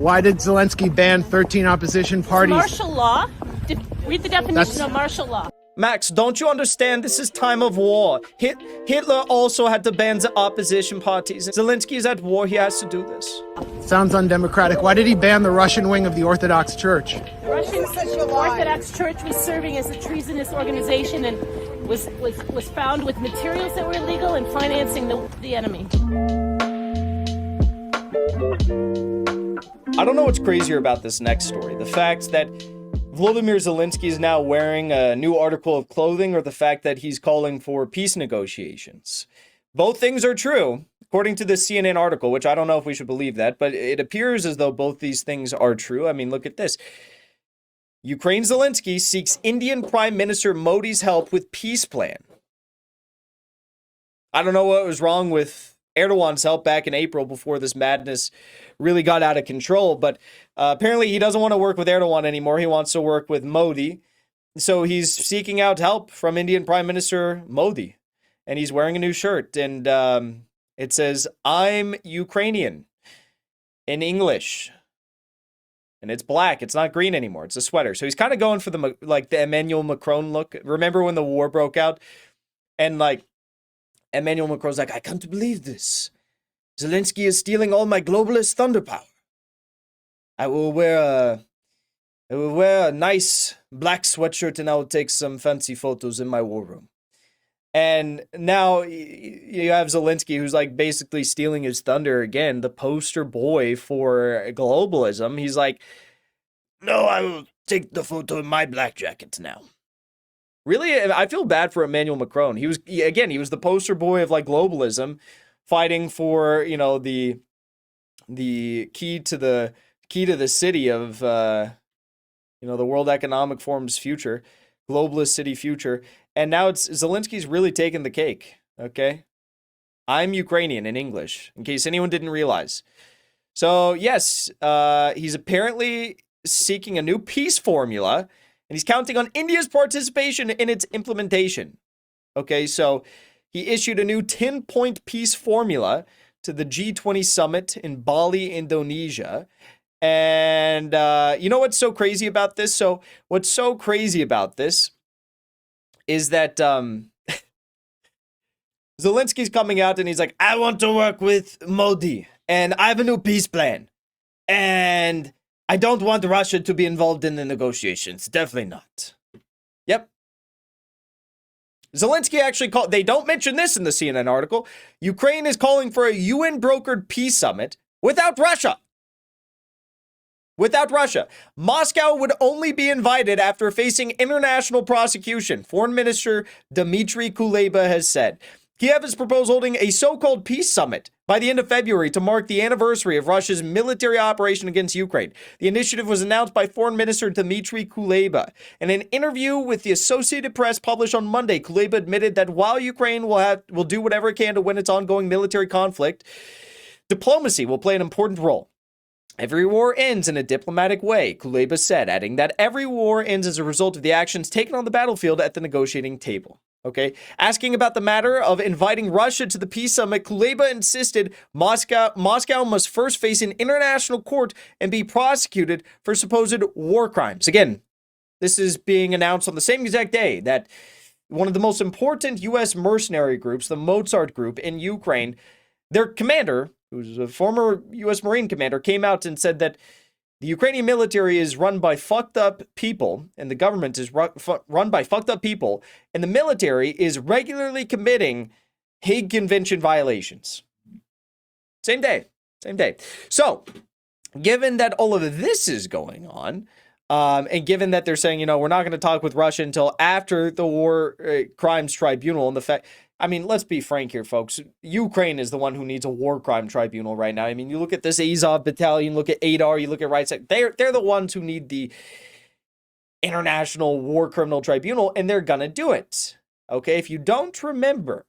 Why did Zelensky ban 13 opposition parties? Martial law. Read the definition of martial law. Max, don't you understand this is time of war? Hitler also had to ban the opposition parties. Zelensky is at war, he has to do this. Sounds undemocratic. Why did he ban the Russian wing of the Orthodox Church? The Russian Orthodox Church was serving as a treasonous organization and was found with materials that were illegal and financing the enemy. I don't know what's crazier about this next story. The fact that Volodymyr Zelensky is now wearing a new article of clothing, or the fact that he's calling for peace negotiations. Both things are true, according to the CNN article, which I don't know if we should believe that, but it appears as though both these things are true. I mean, look at this. Ukraine Zelensky seeks Indian Prime Minister Modi's help with peace plan. I don't know what was wrong with Erdogan's help back in April before this madness really got out of control, but apparently he doesn't want to work with Erdogan anymore. He wants to work with Modi. So he's seeking out help from Indian Prime Minister Modi, and he's wearing a new shirt, and it says, "I'm Ukrainian," in English. And it's black. It's not green anymore. It's a sweater. So he's kind of going for the Emmanuel Macron look. Remember when the war broke out? And Emmanuel Macron's like, "I can't believe this. Zelensky is stealing all my globalist thunder power. I will wear a nice black sweatshirt and I will take some fancy photos in my war room." And now you have Zelensky, who's basically stealing his thunder again, the poster boy for globalism. He's like, "No, I will take the photo in my black jacket now." Really, I feel bad for Emmanuel Macron. He was the poster boy of globalism, fighting for, the key to the city of the World Economic Forum's future, globalist city future. And now it's Zelensky's really taken the cake, okay? I'm Ukrainian in English, in case anyone didn't realize. So, yes, he's apparently seeking a new peace formula, and he's counting on India's participation in its implementation. Okay, so he issued a new 10-point peace formula to the G20 summit in Bali, Indonesia. And you know what's so crazy about this? So what's so crazy about this is that Zelensky's coming out and he's like, "I want to work with Modi, and I have a new peace plan, and I don't want Russia to be involved in the negotiations. Definitely not." Yep. Zelensky actually called, they don't mention this in the CNN article, Ukraine is calling for a UN-brokered peace summit without Russia. Without Russia. Moscow would only be invited after facing international prosecution, Foreign Minister Dmitry Kuleba has said. Kiev is proposed holding a so-called peace summit by the end of February to mark the anniversary of Russia's military operation against Ukraine. The initiative was announced by Foreign Minister Dmitry Kuleba. In an interview with the Associated Press published on Monday, Kuleba admitted that while Ukraine will do whatever it can to win its ongoing military conflict, diplomacy will play an important role. Every war ends in a diplomatic way, Kuleba said, adding that every war ends as a result of the actions taken on the battlefield at the negotiating table. Okay, asking about the matter of inviting Russia to the peace summit, Kuleba insisted Moscow must first face an international court and be prosecuted for supposed war crimes. Again, this is being announced on the same exact day that one of the most important U.S. mercenary groups, the Mozart Group in Ukraine, their commander, who's a former U.S. Marine commander, came out and said that the Ukrainian military is run by fucked up people, and the government is run by fucked up people, and the military is regularly committing Hague Convention violations. Same day. So, given that all of this is going on, and given that they're saying, we're not going to talk with Russia until after the War Crimes Tribunal, and the fact, let's be frank here, folks. Ukraine is the one who needs a war crime tribunal right now. You look at this Azov battalion, look at ADAR, you look at Right Side. They're the ones who need the International War Criminal Tribunal, and they're going to do it. Okay, if you don't remember,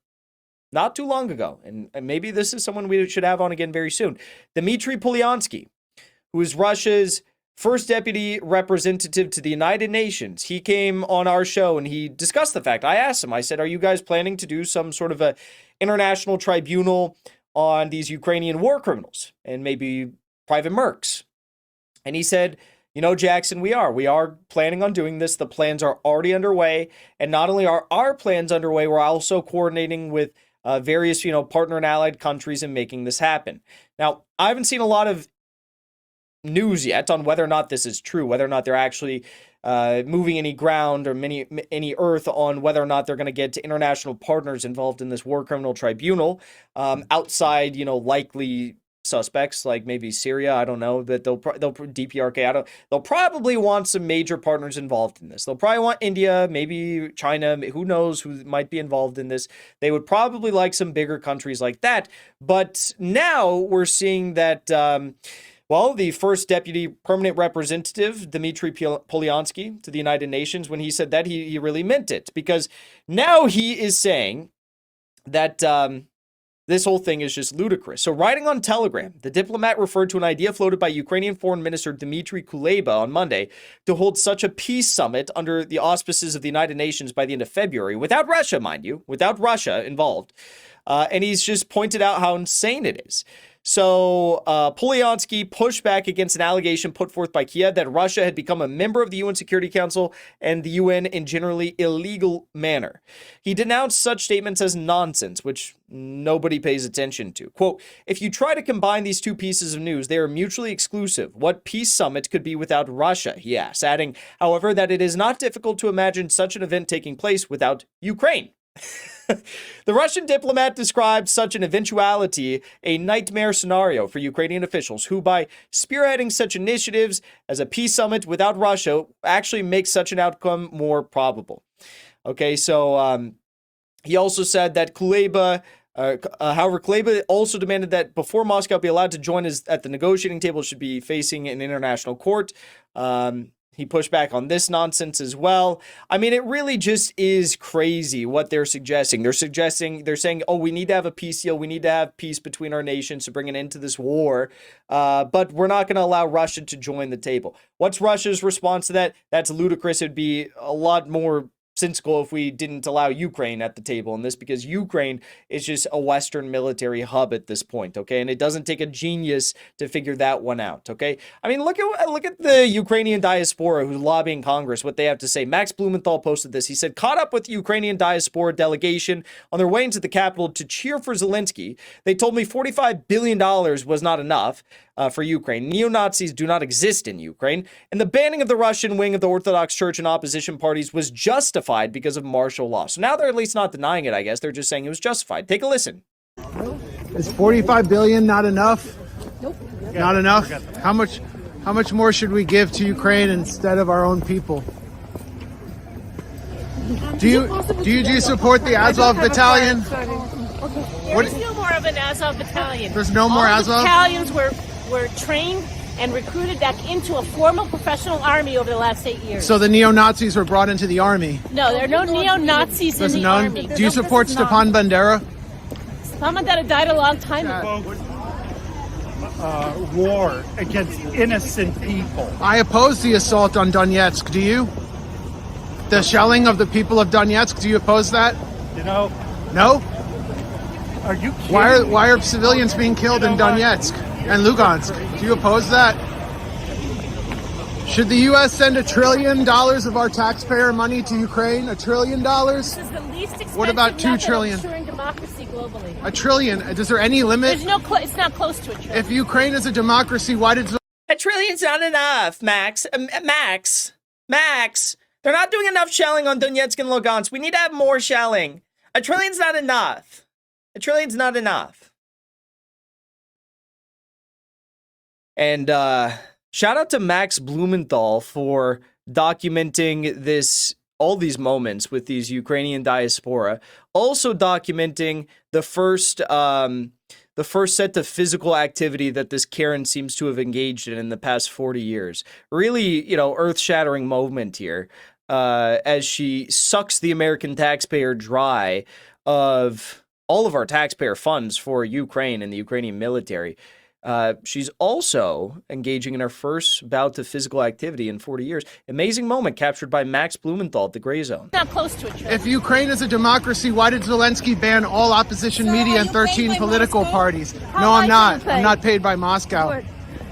not too long ago, and maybe this is someone we should have on again very soon, Dmitry Polyansky, who is Russia's first deputy representative to the United Nations, he came on our show and he discussed the fact. I asked him, I said, "Are you guys planning to do some sort of a international tribunal on these Ukrainian war criminals and maybe private mercs?" And he said, you know, Jackson, we are planning on doing this. The plans are already underway. And not only are our plans underway, we're also coordinating with various, partner and allied countries in making this happen. Now, I haven't seen a lot of news yet on whether or not this is true, whether or not they're actually moving any ground or any earth on whether or not they're going to get international partners involved in this war criminal tribunal outside, likely suspects like maybe Syria. I don't know, that they'll DPRK. They'll probably want some major partners involved in this. They'll probably want India, maybe China, who knows who might be involved in this. They would probably like some bigger countries like that. But now we're seeing that, the first deputy permanent representative, Dmitry Polyansky, to the United Nations, when he said that, he really meant it, because now he is saying that this whole thing is just ludicrous. So writing on Telegram, the diplomat referred to an idea floated by Ukrainian Foreign Minister Dmitry Kuleba on Monday to hold such a peace summit under the auspices of the United Nations by the end of February, without Russia, mind you, without Russia involved. And he's just pointed out how insane it is. So Polyansky pushed back against an allegation put forth by Kiev that Russia had become a member of the UN Security Council and the UN in generally illegal manner. He denounced such statements as nonsense, which nobody pays attention to. Quote, if you try to combine these two pieces of news, they are mutually exclusive. What peace summit could be without Russia, he asks, adding, however, that it is not difficult to imagine such an event taking place without Ukraine. The Russian diplomat described such an eventuality a nightmare scenario for Ukrainian officials who, by spearheading such initiatives as a peace summit without Russia, actually makes such an outcome more probable. Okay, so he also said that Kuleba, however, Kuleba also demanded that before Moscow be allowed to join at the negotiating table, it should be facing an international court. He pushed back on this nonsense as well. I mean, it really just is crazy what they're suggesting. They're saying, oh, we need to have a peace deal. We need to have peace between our nations to bring an end to this war. But we're not going to allow Russia to join the table. What's Russia's response to that? That's ludicrous. It'd be a lot more sensible if we didn't allow Ukraine at the table in this, because Ukraine is just a Western military hub at this point, okay? And it doesn't take a genius to figure that one out, okay? I mean, look at the Ukrainian diaspora who's lobbying Congress, what they have to say. Max Blumenthal posted this. He said, caught up with the Ukrainian diaspora delegation on their way into the capital to cheer for Zelensky. They told me $45 billion was not enough for Ukraine. Neo-Nazis do not exist in Ukraine. And the banning of the Russian wing of the Orthodox Church and opposition parties was justified because of martial law. So now they're at least not denying it, I guess. They're just saying it was justified. Take a listen. Is $45 billion not enough? Nope. Not enough? How much more should we give to Ukraine instead of our own people? Do you support the Azov battalion? There's no more of an Azov battalion. There's no more Azov? All the battalions were trained and recruited back into a formal professional army over the last 8 years. So the neo-Nazis were brought into the army? No, there are no neo-Nazis in the army. Do you support Stepan Bandera? Stepan Bandera died a long time ago. War against innocent people. I oppose the assault on Donetsk. Do you? The shelling of the people of Donetsk, do you oppose that? No? Are you kidding? Why are civilians being killed in Donetsk and Lugansk? Do you oppose that? Should the U.S. send $1 trillion of our taxpayer money to Ukraine? $1 trillion? This is the least expensive What about $2 trillion? ensuring democracy globally. $1 trillion? Is there any limit? It's not close to $1 trillion. If Ukraine is a democracy, why did... $1 trillion's not enough, Max. Max. They're not doing enough shelling on Donetsk and Lugansk. We need to have more shelling. $1 trillion's not enough. $1 trillion's not enough. And shout out to Max Blumenthal for documenting all these moments with these Ukrainian diaspora. Also documenting the first set of physical activity that this Karen seems to have engaged in the past 40 years. Really, earth-shattering moment here. As she sucks the American taxpayer dry of all of our taxpayer funds for Ukraine and the Ukrainian military. She's also engaging in her first bout of physical activity in 40 years. Amazing moment captured by Max Blumenthal at the Gray Zone. Not close to $1 trillion. If Ukraine is a democracy, why did Zelensky ban all opposition media and 13 political parties? No, I'm not. I'm not paid by Moscow.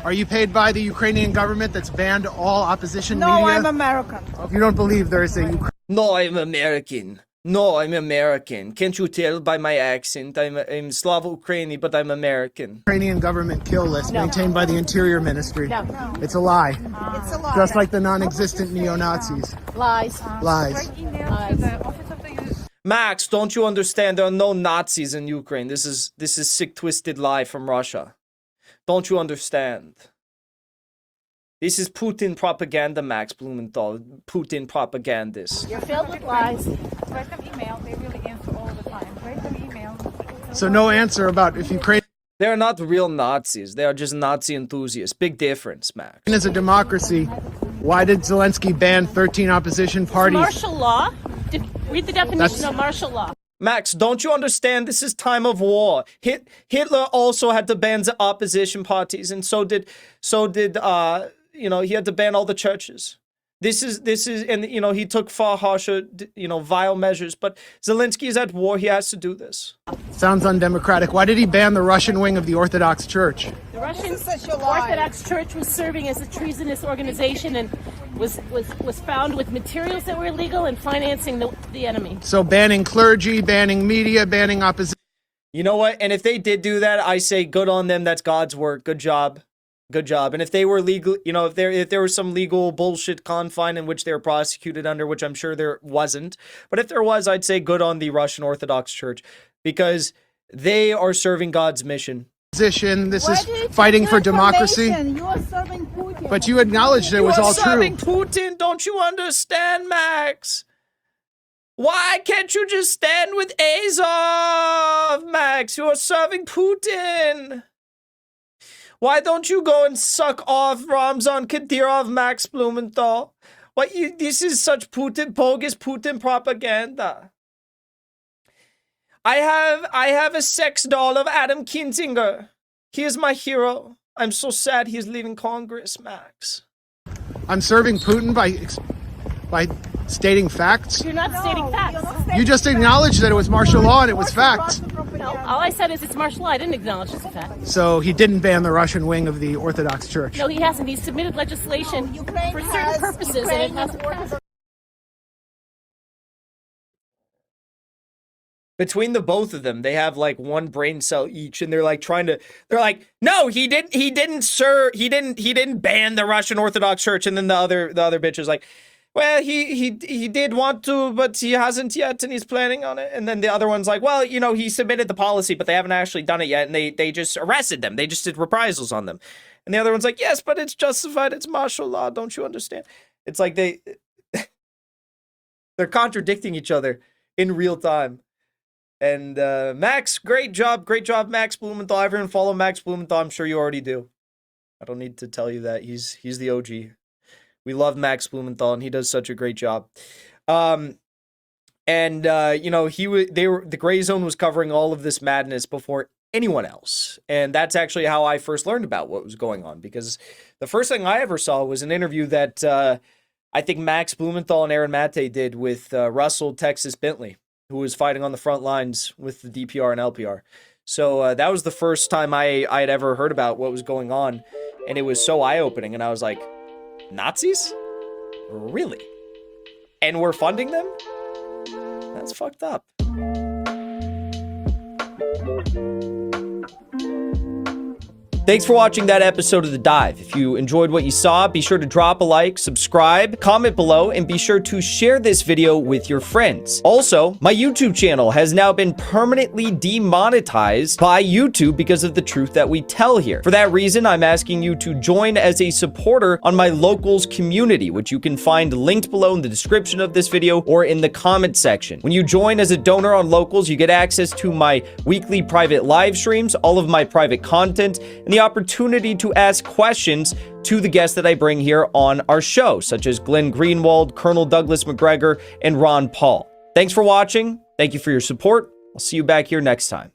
Are you paid by the Ukrainian government that's banned all opposition No, media? I'm American. You don't believe there is a No, I'm American. No, I'm American. Can't you tell by my accent? I'm Slavo-Ukrainian, but I'm American. Ukrainian government kill list maintained by the Interior Ministry? No. It's a lie. It's a lie. Just like the non-existent neo-Nazis. Lies. Lies. Max, don't you understand? There are no Nazis in Ukraine. This is sick, twisted lie from Russia. Don't you understand? This is Putin propaganda, Max Blumenthal. Putin propagandist. You're filled with lies. Write them email. They really answer all the time. Write them email. So no answer about if Ukraine They're not real Nazis. They are just Nazi enthusiasts. Big difference, Max. is a democracy. Why did Zelensky ban 13 opposition parties? Martial law. Read the definition That's- of martial law. Max, don't you understand this is time of war? Hitler also had to ban the opposition parties, and so did he had to ban all the churches. This is, and he took far harsher, vile measures, but Zelensky is at war, he has to do this. Sounds undemocratic. Why did he ban the Russian wing of the Orthodox Church? The Russian This is such a lie. Orthodox Church was serving as a treasonous organization and was found with materials that were illegal and financing the enemy. So banning clergy, banning media, banning opposition. You know what? And if they did do that, I say good on them. That's God's work. Good job. Good job. And if they were legal, if there was some legal bullshit confine in which they were prosecuted under, which I'm sure there wasn't, but if there was, I'd say good on the Russian Orthodox Church because they are serving God's mission. This Why is did you fighting take for democracy. information? You are serving Putin. But you acknowledged it was You are all serving true. Putin. Don't you understand, Max? Why can't you just stand with Azov, Max? You are serving Putin. Why don't you go and suck off Ramzan Kadyrov, Max Blumenthal? This is such bogus Putin propaganda. I have a sex doll of Adam Kinzinger. He is my hero. I'm so sad he's leaving Congress, Max. I'm serving Putin by stating facts. You're not stating facts. You just acknowledged that it was martial law and it was fact. No, all I said is it's martial law. I didn't acknowledge it's a fact. So he didn't ban the Russian wing of the Orthodox Church. No, he hasn't. He's submitted legislation for certain purposes, and it hasn't passed. Between the both of them, they have like one brain cell each, and they're like no, he didn't ban the Russian Orthodox Church, and then the other bitch is like, well, he did want to, but he hasn't yet, and he's planning on it. And then the other one's like, well, he submitted the policy, but they haven't actually done it yet, and they just arrested them. They just did reprisals on them. And the other one's like, yes, but it's justified. It's martial law. Don't you understand? It's like they're contradicting each other in real time. And Max, great job, Max Blumenthal. Everyone follow Max Blumenthal. I'm sure you already do. I don't need to tell you that. He's the OG. We love Max Blumenthal, and he does such a great job. The Gray Zone was covering all of this madness before anyone else, and that's actually how I first learned about what was going on. Because the first thing I ever saw was an interview that I think Max Blumenthal and Aaron Mate did with Russell Texas Bentley, who was fighting on the front lines with the DPR and LPR. So that was the first time I had ever heard about what was going on, and it was so eye-opening, and I was like, Nazis? Really? And we're funding them? That's fucked up. Thanks for watching that episode of The Dive. If you enjoyed what you saw, be sure to drop a like, subscribe, comment below, and be sure to share this video with your friends. Also, my YouTube channel has now been permanently demonetized by YouTube because of the truth that we tell here. For that reason, I'm asking you to join as a supporter on my Locals community, which you can find linked below in the description of this video or in the comment section. When you join as a donor on Locals, you get access to my weekly private live streams, all of my private content, and the opportunity to ask questions to the guests that I bring here on our show, such as Glenn Greenwald, Colonel Douglas McGregor, and Ron Paul. Thanks for watching. Thank you for your support. I'll see you back here next time.